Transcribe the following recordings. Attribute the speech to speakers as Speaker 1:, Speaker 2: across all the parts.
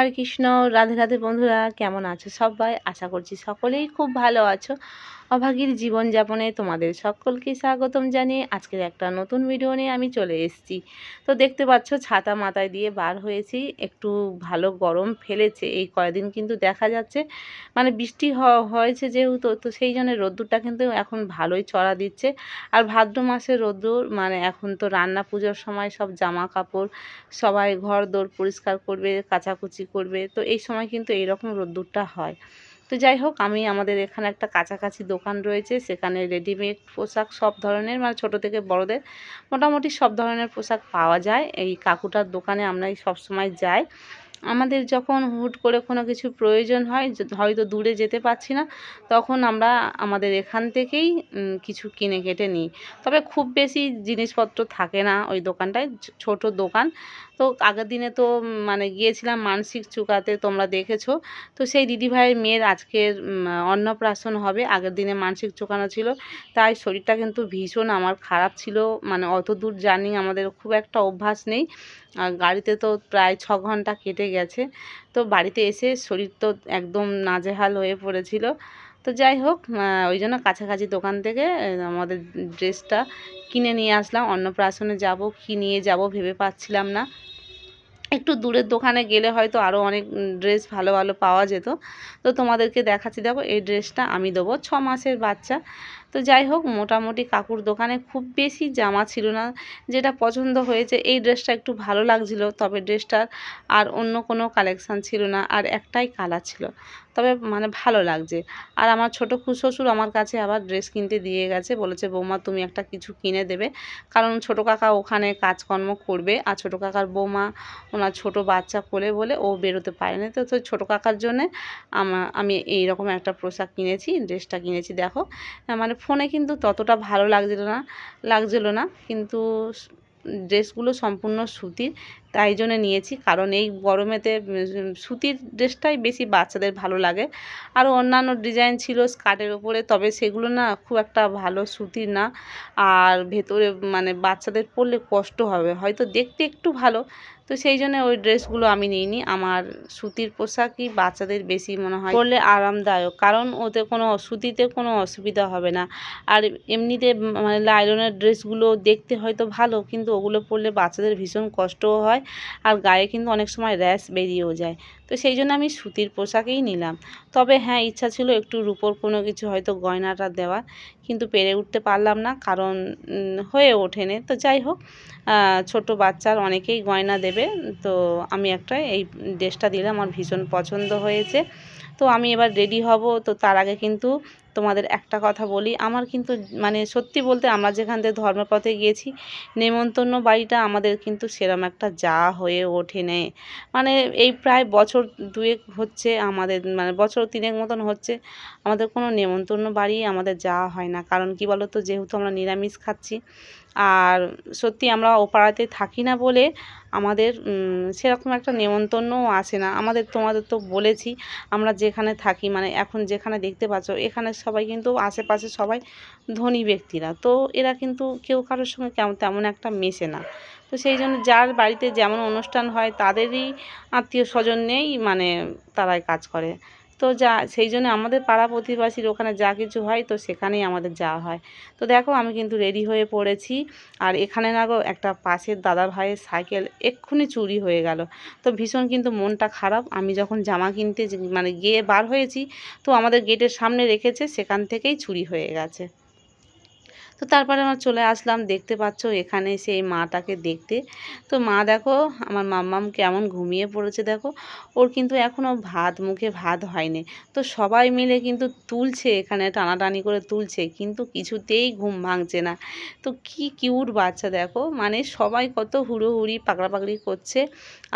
Speaker 1: হরে কৃষ্ণ। রাধে রাধে বন্ধুরা, কেমন আছো সবাই? আশা করছি সকলেই খুব ভালো আছো। অভাগীর জীবনযাপনে তোমাদের সকলকে স্বাগতম জানিয়ে আজকের একটা নতুন ভিডিও নিয়ে আমি চলে এসেছি। তো দেখতে পাচ্ছ ছাতা মাথায় দিয়ে বার হয়েছি। একটু ভালো গরম ফেলেছে এই কয়দিন, কিন্তু দেখা যাচ্ছে মানে বৃষ্টি হয়েছে যেহেতু, তো সেই জন্য রোদ্দুরটা কিন্তু এখন ভালোই চড়া দিচ্ছে। আর ভাদ্র মাসের রোদ্দুর মানে এখন তো রান্না পুজোর সময় সব জামা কাপড় সবাই ঘর দোর পরিষ্কার করবে, কাচাকুচি করবে, তো এই সময় কিন্তু এইরকম রোদ্দুরটা হয়। তো যাই হোক, আমি আমাদের এখানে একটা কাছাকাছি দোকান রয়েছে, সেখানে রেডিমেড পোশাক সব ধরনের মানে ছোট থেকে বড়দের মোটামুটি সব ধরনের পোশাক পাওয়া যায়। এই কাকুটার দোকানে আমরা সব সময় যাই। আমাদের যখন হুট করে কোনো কিছু প্রয়োজন হয়, হয়তো দূরে যেতে পারছি না, তখন আমরা আমাদের এখান থেকেই কিছু কিনে কেটে নিই। তবে খুব বেশি জিনিসপত্র থাকে না ওই দোকানটায়, ছোট দোকান। তো আগের দিনে তো মানে গিয়েছিলাম মানসিক চুকাতে, তোমরা দেখেছো। তো সেই দিদিভাইয়ের মেয়ের আজকের অন্নপ্রাশন হবে, আগের দিনে মানসিক চুকানো ছিল, তাই শরীরটা কিন্তু ভীষণ আমার খারাপ ছিল। মানে অত দূর জার্নি আমাদের খুব একটা অভ্যাস নেই, আর গাড়িতে তো প্রায় 6 ঘন্টা কেটে গেছে। তো বাড়িতে এসে শরীর তো একদম নাজেহাল হয়ে পড়েছিল। তো যাই হোক, ওই জন্য কাছাকাছি দোকান থেকে আমাদের ড্রেসটা কিনে নিয়ে আসলাম। অন্নপ্রাশনে যাব, কি নিয়ে যাব ভেবে পাচ্ছিলাম না। একটু দূরের দোকানে গেলে হয়তো আরও অনেক ড্রেস ভালো ভালো পাওয়া যেত। তো তোমাদেরকে দেখাচ্ছি, দেখো এই ড্রেসটা আমি দেবো 6 মাসের বাচ্চা। তো যাই হোক, মোটামুটি কাকুর দোকানে খুব বেশি জামা ছিল না, যেটা পছন্দ হয়েছে এই ড্রেসটা একটু ভালো লাগছিল, তবে ড্রেসটার আর অন্য কোনো কালেকশান ছিল না, আর একটাই কালার ছিল, তবে মানে ভালো লাগছে। আর আমার ছোটো শ্বশুর আমার কাছে আবার ড্রেস কিনতে দিয়ে গেছে, বলেছে বৌমা তুমি একটা কিছু কিনে দেবে, কারণ ছোটো কাকা ওখানে কাজকর্ম করবে, আর ছোটো কাকার বৌমা ওনার ছোট বাচ্চা কোলে বলে ও বেরোতে পারে না। তো ছোটো কাকার জন্যে আমি এইরকম একটা পোশাক কিনেছি, ড্রেসটা কিনেছি। দেখো মানে ফোনে কিন্তু ততটা ভালো লাগছিল না, কিন্তু ড্রেসগুলো সম্পূর্ণ সুতির, তাই জন্য নিয়েছি, কারণ এই গরমেতে সুতির ড্রেসটাই বেশি বাচ্চাদের ভালো লাগে। আরও অন্যান্য ডিজাইন ছিল স্কার্টের ওপরে, তবে সেগুলো না খুব একটা ভালো সুতির না, আর ভেতরে মানে বাচ্চাদের পরলে কষ্ট হবে, হয়তো দেখতে একটু ভালো, তো সেই জন্য ওই ড্রেসগুলো আমি নিইনি। আমার সুতির পোশাকই বাচ্চাদের বেশি মনে হয় পরলে আরামদায়ক, কারণ ওতে কোনো সুতিতে কোনো অসুবিধা হবে না। আর এমনিতে মানে লাইলনের ড্রেসগুলো দেখতে হয়তো ভালো, কিন্তু ওগুলো পরলে বাচ্চাদের ভীষণ কষ্টও হয়, আর গায়ে কিন্তু অনেক সময় র্যাশ বেরিয়েও যায়। তো সেই জন্য আমি সুতির পোশাকেই নিলাম। তবে হ্যাঁ, ইচ্ছা ছিল একটু রূপোর কোনো কিছু হয়তো গয়নাটা দেওয়ার, কিন্তু পেরে উঠতে পারলাম না, কারণ হয়ে ওঠেনি। তো যাই হোক, ছোট বাচ্চার অনেকেই গয়না দেবে, তো আমি একটা এই ড্রেসটা দিলাম, আমার ভীষণ পছন্দ হয়েছে। তো আমি এবার রেডি হব। তো তার আগে কিন্তু তোমাদের একটা কথা বলি, আমার কিন্তু মানে সত্যি বলতে আমরা যেখান থেকে ধর্মপথে গিয়েছি, নেমন্তন্ন বাড়িটা আমাদের কিন্তু সেরম একটা যাওয়া হয়ে ওঠেনি। মানে এই প্রায় বছর দুয়েক হচ্ছে আমাদের, মানে বছর তিনেক মতন হচ্ছে আমাদের কোনো নেমন্তন্ন বাড়ি আমাদের যাওয়া হয় না। কারণ কি বলো তো, যেহেতু আমরা নিরামিষ খাচ্ছি, আর সত্যি আমরা ও পাড়াতে থাকি না বলে আমাদের সেরকম একটা নেমন্তন্নও আসে না আমাদের। তোমাদের তো বলেছি আমরা যেখানে থাকি, মানে এখন যেখানে দেখতে পাচ্ছ এখানে সবাই কিন্তু আশেপাশে সবাই ধনী ব্যক্তিরা, তো এরা কিন্তু কেউ কারোর সঙ্গে তেমন একটা মেশে না। তো সেই জন্য যার বাড়িতে যেমন অনুষ্ঠান হয় তাদেরই আত্মীয় স্বজন নেই, মানে তারাই কাজ করে। তো সেই জন্য আমাদের পাড়া প্রতিবেশীর ওখানে যা কিছু হয়, তো সেখানেই আমাদের যাওয়া হয়। তো দেখো আমি কিন্তু রেডি হয়ে পড়েছি, আর এখানে না গো একটা পাশের দাদা ভাইয়ের সাইকেল এক্ষুনি চুরি হয়ে গেল। তো ভীষণ কিন্তু মনটা খারাপ। আমি যখন জামা কিনতে মানে গিয়ে বার হয়েছি, তো আমাদের গেটের সামনে রেখেছে, সেখান থেকেই চুরি হয়ে গেছে। তো তারপরে আমরা চলে আসলাম, দেখতে পাচ্ছ এখানে সেই মাটাকে দেখতে। তো মা দেখো আমার মাম্মাম কেমন ঘুমিয়ে পড়েছে, দেখো ওর কিন্তু এখনও মুখে ভাত হয়নি। তো সবাই মিলে কিন্তু তুলছে, এখানে টানাটানি করে তুলছে, কিন্তু কিছুতেই ঘুম ভাঙছে না। তো কি কিউট বাচ্চা দেখো, মানে সবাই কত হুড়োহুড়ি পাকড়াপাকড়ি করছে,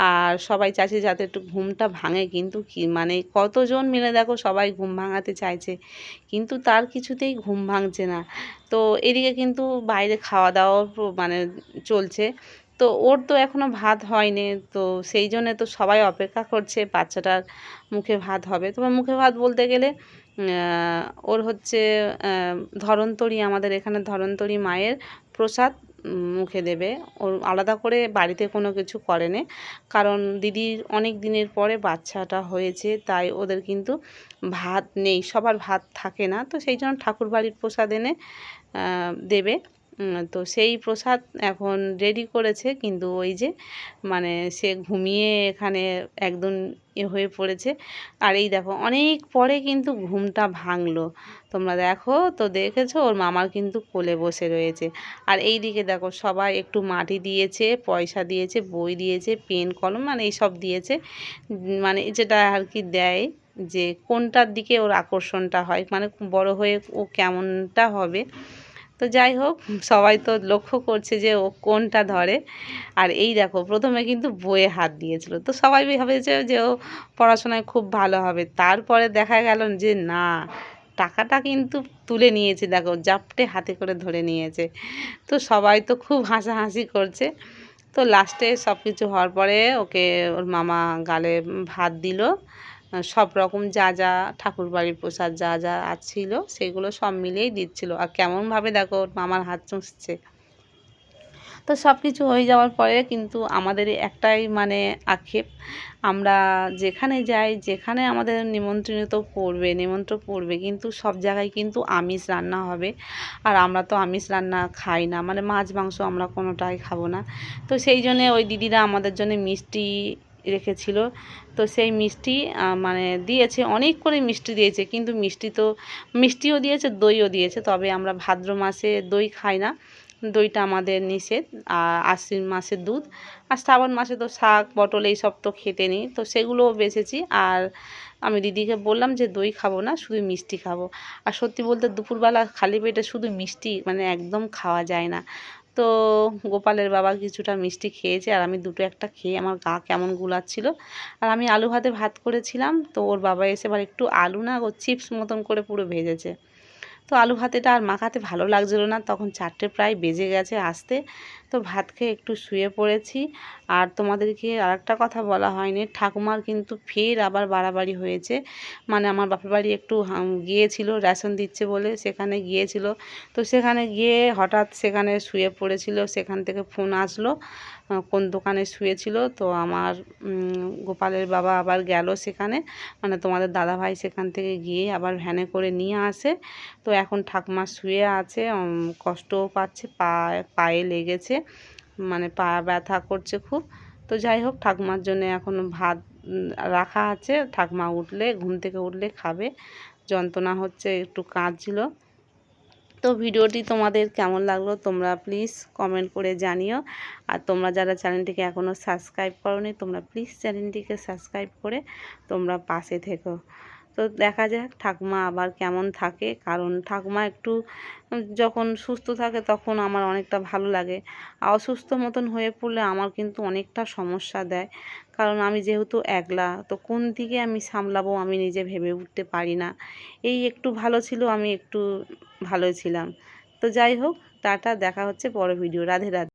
Speaker 1: আর সবাই চাইছে যাতে একটু ঘুমটা ভাঙে, কিন্তু কি মানে কতজন মিলে দেখো সবাই ঘুম ভাঙাতে চাইছে, কিন্তু তার কিছুতেই ঘুম ভাঙছে না। তো এদিকে কিন্তু বাইরে খাওয়া দাওয়া মানে চলছে। তো ওর তো এখনও ভাত হয়নি, তো সেই জন্যে তো সবাই অপেক্ষা করছে বাচ্চাটার মুখে ভাত হবে। তবে মুখে ভাত বলতে গেলে ওর হচ্ছে ধরন্তরী, আমাদের এখানে ধরন্তরী মায়ের প্রসাদ মুখে দেবে। ওর আলাদা করে বাড়িতে কোনো কিছু করেনি, কারণ দিদির অনেক দিনের পরে বাচ্চাটা হয়েছে, তাই ওদের কিন্তু ভাত নেই, সবার ভাত থাকে না, তো সেই জন্য ঠাকুরবাড়ির প্রসাদ এনে দেবে। তো সেই প্রসাদ এখন রেডি করেছে, কিন্তু ওই যে মানে সে ঘুমিয়ে এখানে একদম হয়ে পড়েছে। আর এই দেখো অনেক পরে কিন্তু ঘুমটা ভাঙলো, তোমরা দেখো তো, দেখেছো ওর মামার কিন্তু কোলে বসে রয়েছে। আর এই দিকে দেখো সবাই একটু মাটি দিয়েছে, পয়সা দিয়েছে, বই দিয়েছে, পেন কলম মানে এইসব দিয়েছে, মানে যেটা আর কি দেয়, যে কোনটার দিকে ওর আকর্ষণটা হয়, মানে বড় হয়ে ও কেমনটা হবে। তো যাই হোক, সবাই তো লক্ষ্য করছে যে ও কোনটা ধরে। আর এই দেখো প্রথমে কিন্তু বইয়ে হাত দিয়েছিল, তো সবাই ভেবেছে যে ও পড়াশোনায় খুব ভালো হবে, তারপরে দেখা গেল যে না, টাকাটা কিন্তু তুলে নিয়েছে, দেখো জাপটে হাতে করে ধরে নিয়েছে। তো সবাই তো খুব হাসাহাসি করছে। তো লাস্টে সব কিছু হওয়ার পরে ওকে ওর মামা গালে ভাত দিল, সব রকম যা যা ঠাকুরবাড়ির প্রসাদ যা যা ছিল সেগুলো সব মিলিয়েই দিচ্ছিল। আর কেমনভাবে দেখো ওর মামার হাত চুষছে। তো সব কিছু হয়ে যাওয়ার পরে কিন্তু আমাদের একটাই মানে আক্ষেপ, আমরা যেখানে যাই, যেখানে আমাদের নিমন্ত্রণ পড়বে, কিন্তু সব জায়গায় কিন্তু আমিষ রান্না হবে। আর আমরা তো আমিষ রান্না খাই না, মানে মাছ মাংস আমরা কোনোটাই খাবো না। তো সেই জন্যে ওই দিদিরা আমাদের জন্য মিষ্টি রেখেছিল। তো সেই মিষ্টি মানে দিয়েছে, অনেক করে মিষ্টি দিয়েছে, কিন্তু মিষ্টিও দিয়েছে, দইও দিয়েছে। তবে আমরা ভাদ্র মাসে দই খাই না, দইটা আমাদের নিষেধ। আর আশ্বিন মাসে দুধ, আর শ্রাবণ মাসে তো শাক পটল এইসব তো খেতে নেই, তো সেগুলোও বেছেছি। আর আমি দিদিকে বললাম যে দই খাবো না, শুধু মিষ্টি খাবো। আর সত্যি বলতে দুপুরবেলা খালি পেটে শুধু মিষ্টি মানে একদম খাওয়া যায় না। তো গোপালের বাবা কিছুটা মিষ্টি খেয়েছে, আর আমি দুটো একটা খেয়ে আমার গা কেমন গুলাচ্ছিল। আর আমি আলু ভাতে ভাত করেছিলাম, তো ওর বাবা এসে আবার একটু আলু না, ও চিপস মতন করে পুরো ভেজেছে। তো আলু ভাতেটা আর মাখাতে ভালো লাগছিলো না, তখন 4টে প্রায় বেজে গেছে আসতে। তো ভাত খেয়ে একটু শুয়ে পড়েছি। আর তোমাদেরকে আরেকটা কথা বলা হয়নি, ঠাকুমার কিন্তু ফের আবার বাড়াবাড়ি হয়েছে। মানে আমার বাপের বাড়ি একটু গিয়েছিল রেশন দিচ্ছে বলে, সেখানে গিয়েছিল। তো সেখানে গিয়ে হঠাৎ সেখানে শুয়ে পড়েছিল, সেখান থেকে ফোন আসলো কোন দোকানে শুয়েছিল। তো আমার গোপালের বাবা আবার গেল সেখানে, মানে তোমাদের দাদাভাই সেখান থেকে গিয়ে আবার ভ্যানে করে নিয়ে আসে। তো এখন ঠাকুমা শুয়ে আছে, কষ্টও পাচ্ছে, পায়ে লেগেছে, মানে পা ব্যথা করছে খুব। তো যাই হোক, ঠাকুমার জন্য এখন ভাত রাখা আছে, ঠাকুমা উঠলে, ঘুম থেকে উঠলে খাবে। যন্ত্রণা হচ্ছে, একটু কাঁদছিল। তো ভিডিওটি তোমাদের কেমন লাগলো তোমরা প্লিজ কমেন্ট করে জানিও। আর তোমরা যারা চ্যানেলটিকে এখনও সাবস্ক্রাইব করোনি, তোমরা প্লিজ চ্যানেলটিকে সাবস্ক্রাইব করে তোমরা পাশে থেকো। তো দেখা যাক ঠাকুমা আবার কেমন থাকে, কারণ ঠাকুমা একটু যখন সুস্থ থাকে তখন আমার অনেকটা ভালো লাগে। আর অসুস্থ মতন হয়ে পড়লে আমার কিন্তু অনেকটা সমস্যা দেয়, কারণ আমি যেহেতু একলা, তো কোন দিকে আমি সামলাবো আমি নিজে ভেবে উঠতে পারি না। এই একটু ভালো ছিল, আমি একটু ভালো ছিলাম। তো যাই হোক, টাটা, দেখা হচ্ছে পরের ভিডিও। রাধে রাধে।